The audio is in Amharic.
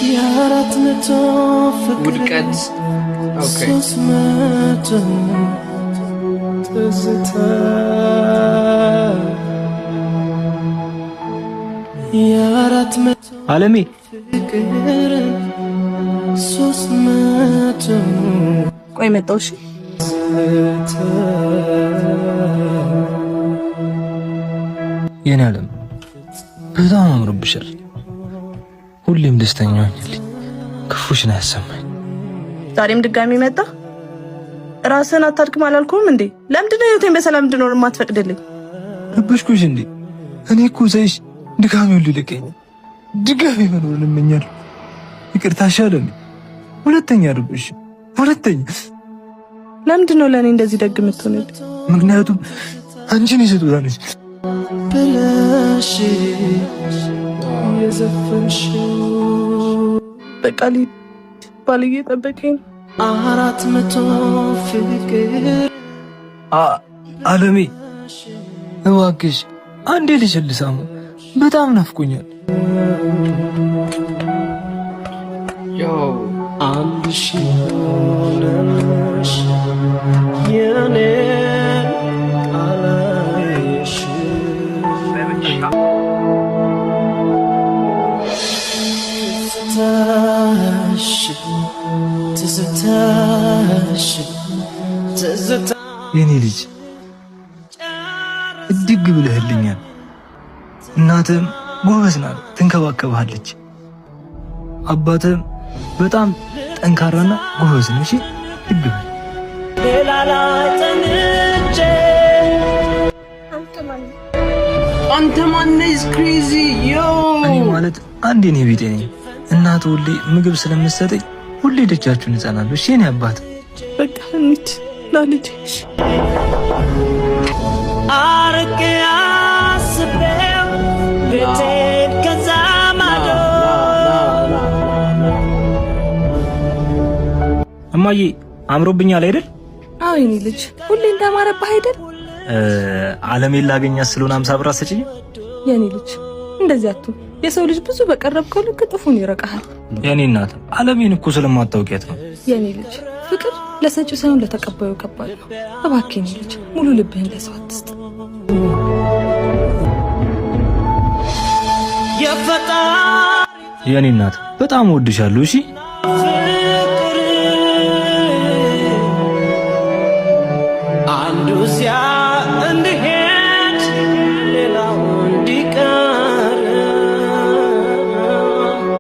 የአራት መቶ ፍቅር ሶስት መቶ ትዝታ የአራት መቶ አለሜ ፍቅር ሶስት መቶ ቆይ መጣሁ። እሺ የኔ ዓለም በጣም አምሮብሻል። ሁሌም ደስተኛ ሆኝልኝ፣ ክፉሽን አያሰማኝ። ዛሬም ድጋሚ መጣ። ራስህን አታድክም አላልኩም እንዴ? ለምንድን ነው ህይወቴን በሰላም እንድኖር የማትፈቅድልኝ? ረበሽኩሽ እንዴ? እኔ እኮ ሳይሽ ድጋሚውን ሊልቀኝ ድጋሚ መኖርን እመኛለሁ። ይቅርታ ሻለኝ። ሁለተኛ ረበሽ፣ ሁለተኛ። ለምንድን ነው ለእኔ እንደዚህ ደግ የምትሆንልኝ? ምክንያቱም አንቺን የሰጡት ነሽ ብለሽ የዘፈንሽው በቃ ባልዬ ጠበቀኝ። አራት መቶ ፍቅር አለሜ እባክሽ አንዴ ልሽልሳሙ፣ በጣም ናፍቆኛል። አንድ ሺህ ሆነሽ የኔ ቃላይሽ ትዝታሽ የኔ ልጅ እድግ ብለህልኛል። እናትም ጎበዝ ናት፣ ትንከባከብሃለች። አባትም በጣም ጠንካራና ጎበዝ ነው። እሺ እድግ በል። ሌላ ላይ ተንጬ አንተ ማነህ? ክሬዚ ዮ እኔ ማለት አንዴ ነው ቢጤ ነኝ። እናት ሁሌ ምግብ ስለምትሰጠኝ ሁሌ ደጃችሁን እጸናለሁ። እሺ የኔ አባት በቃ እንሂድ ላልጅ አርቄ አስቤው ቤቴን ከዛ ማዶ እማዬ አምሮብኛል አይደል? አዎ የኔ ልጅ ሁሌ እንዳማረብህ አይደል? አለሜን ላገኛት ስለሆነ 50 ብር አትሰጪኝ? የኔ ልጅ እንደዚህ አትሁን። የሰው ልጅ ብዙ በቀረብከው ልክ ጥፉን ይረቃሃል። የኔ እናት አለሜን እኮ ስለማታውቂያት ነው። የኔ ልጅ ፍቅር ለሰጪው ሳይሆን ለተቀባዩ ከባድ ነው። እባክህ የኔ ልጅ ሙሉ ልብህን ለሰው አትስጥ። የኔ እናት በጣም እወድሻለሁ። እሺ